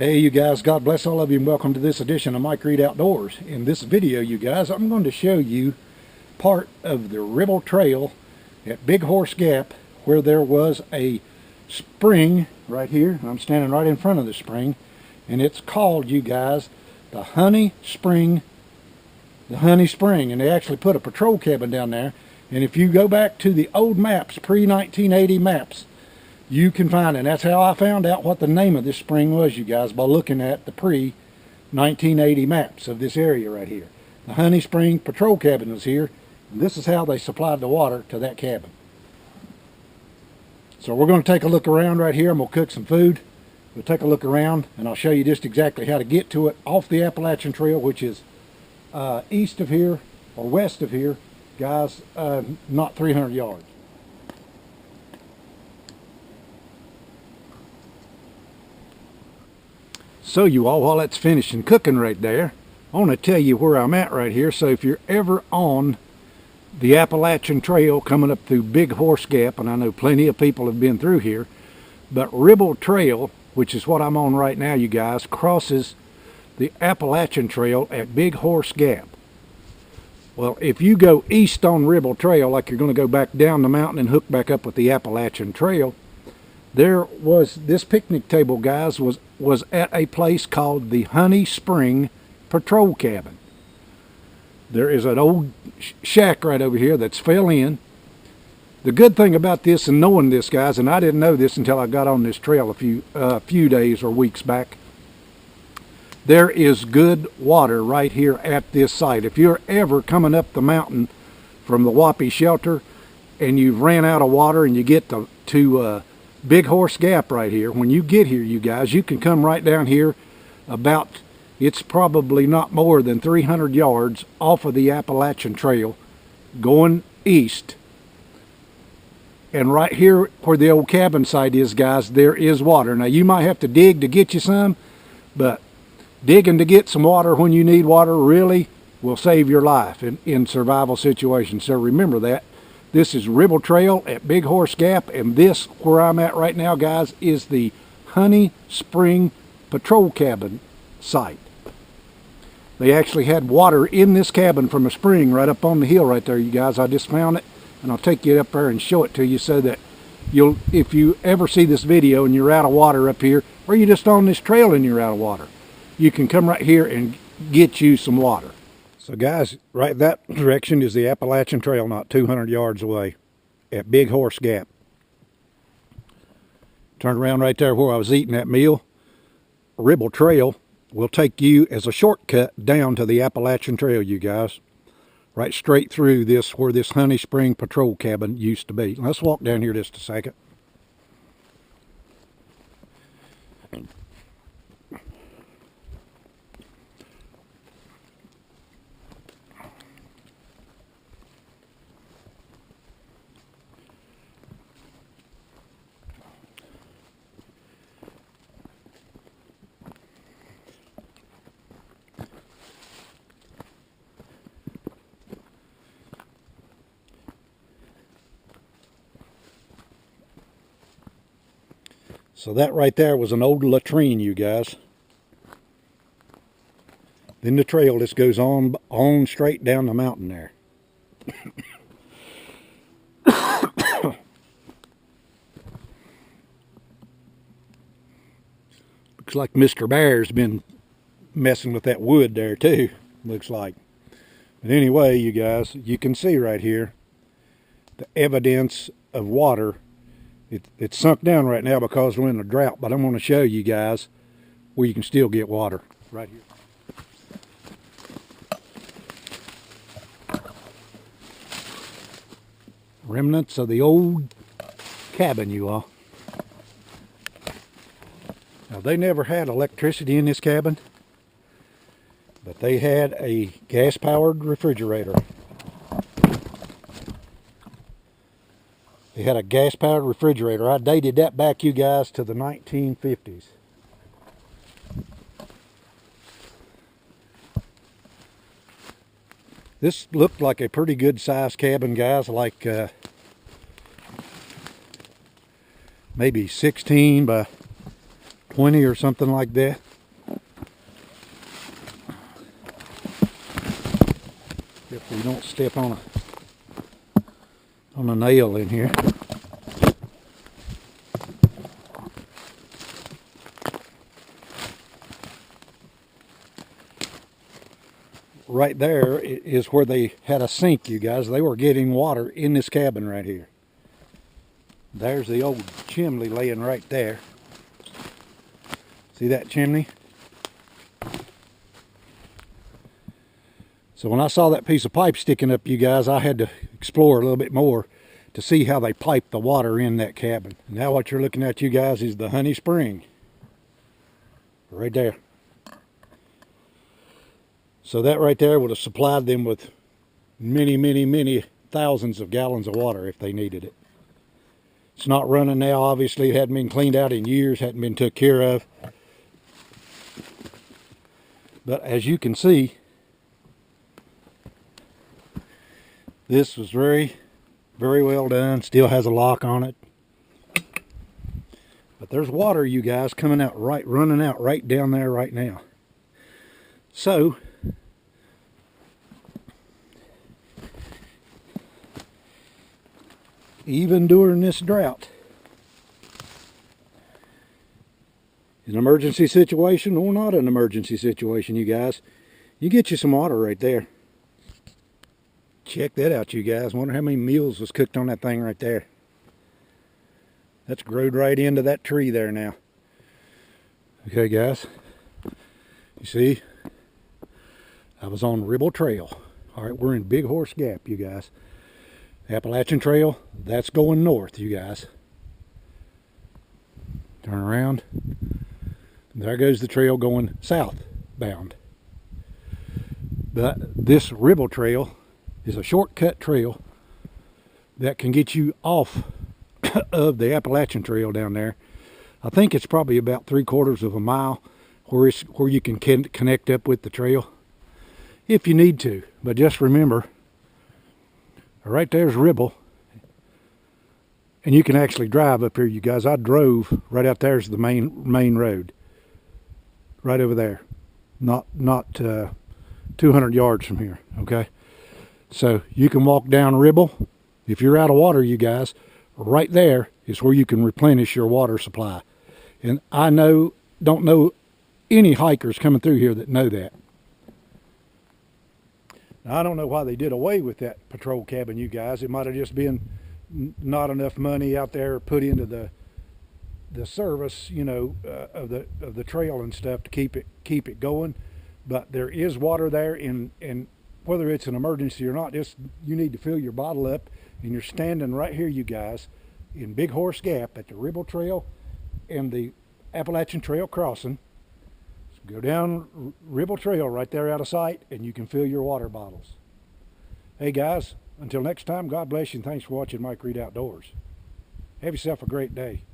Hey you guys, God bless all of you and welcome to this edition of Mike Reed Outdoors. In this video, you guys, I'm going to show you part of the Ribble Trail at Big Horse Gap where there was a spring right here. I'm standing right in front of the spring and it's called, you guys, the Honey Spring. And they actually put a patrol cabin down there. And if you go back to the old maps, pre-1980 maps, you can find it. And that's how I found out what the name of this spring was, you guys, by looking at the pre-1980 maps of this area right here. The Honey Spring Patrol Cabin was here, and this is how they supplied the water to that cabin. So we're going to take a look around right here, and we'll cook some food. We'll take a look around, and I'll show you just exactly how to get to it off the Appalachian Trail, which is east of here, or west of here, guys, not 300 yards. So you all, while that's finishing cooking right there, I want to tell you where I'm at right here. So if you're ever on the Appalachian Trail coming up through Big Horse Gap, and I know plenty of people have been through here, but Ribble Trail, which is what I'm on right now, you guys, crosses the Appalachian Trail at Big Horse Gap. Well, if you go east on Ribble Trail, like you're going to go back down the mountain and hook back up with the Appalachian Trail, there was this picnic table, guys, was at a place called the Honey Spring Patrol Cabin. There is an old shack right over here that's fell in. The good thing about this and knowing this, guys, and I didn't know this until I got on this trail a few days or weeks back, there is good water right here at this site. If you're ever coming up the mountain from the Whoppy Shelter and you've ran out of water and you get to Big Horse Gap right here, when you get here, you guys, you can come right down here about, it's probably not more than 300 yards off of the Appalachian Trail going east. And right here where the old cabin site is, guys, there is water. Now you might have to dig to get you some, but digging to get some water when you need water really will save your life in survival situations. So remember that. This is Ribble Trail at Big Horse Gap, and this, where I'm at right now, guys, is the Honey Spring Patrol Cabin site. They actually had water in this cabin from a spring right up on the hill right there, you guys. I just found it, and I'll take you up there and show it to you so that you'll, if you ever see this video and you're out of water up here, or you're just on this trail and you're out of water, you can come right here and get you some water. So guys, right that direction is the Appalachian Trail, not 200 yards away at Big Horse Gap. Turn around right there where I was eating that meal. Ribble Trail will take you as a shortcut down to the Appalachian Trail, you guys. Right straight through this, where this Honey Spring Patrol Cabin used to be. Let's walk down here just a second. So that right there was an old latrine, you guys. Then the trail just goes on straight down the mountain there. Looks like Mr. Bear's been messing with that wood there too, looks like. But anyway, you guys, you can see right here the evidence of water. It's sunk down right now because we're in a drought, but I'm going to show you guys where you can still get water right here. Remnants of the old cabin, you all. Now, they never had electricity in this cabin, but they had a gas-powered refrigerator. They had a gas-powered refrigerator. I dated that back, you guys, to the 1950s. This looked like a pretty good sized cabin, guys, like maybe 16 by 20 or something like that. If we don't step on a nail in here. Right there is where they had a sink, you guys. They were getting water in this cabin right here. There's the old chimney laying right there. See that chimney? So when I saw that piece of pipe sticking up, you guys, I had to explore a little bit more to see how they piped the water in that cabin. Now what you're looking at, you guys, is the Honey Spring. Right there. So that right there would have supplied them with many, many, many thousands of gallons of water if they needed it. It's not running now, obviously. It hadn't been cleaned out in years, hadn't been took care of. But as you can see, this was very, very well done. Still has a lock on it. But there's water, you guys, coming out running out right down there right now. So, even during this drought, an emergency situation or not an emergency situation, you guys, you get you some water right there. Check that out, you guys. Wonder how many meals was cooked on that thing right there. That's growed right into that tree there now. Okay, guys. You see, I was on Ribble Trail. All right, we're in Big Horse Gap, you guys. Appalachian Trail, that's going north, you guys. Turn around. There goes the trail going southbound. But this Ribble Trail is a shortcut trail that can get you off of the Appalachian Trail down there. I think it's probably about 3/4 of a mile where you can connect up with the trail if you need to. But just remember, right there's Ribble, and you can actually drive up here, you guys. I drove right out there's the main road, right over there, not 200 yards from here. Okay, so you can walk down Ribble. If you're out of water, you guys, right there is where you can replenish your water supply. And I don't know any hikers coming through here that know that. Now, I don't know why they did away with that patrol cabin, you guys. It might have just been not enough money out there put into the service, you know, of the trail and stuff to keep it going. But there is water there, and whether it's an emergency or not, just you need to fill your bottle up. And you're standing right here, you guys, in Big Horse Gap at the Ribble Trail and the Appalachian Trail crossing. So go down Ribble Trail right there out of sight, and you can fill your water bottles. Hey guys, until next time, God bless you, and thanks for watching Mike Reed Outdoors. Have yourself a great day.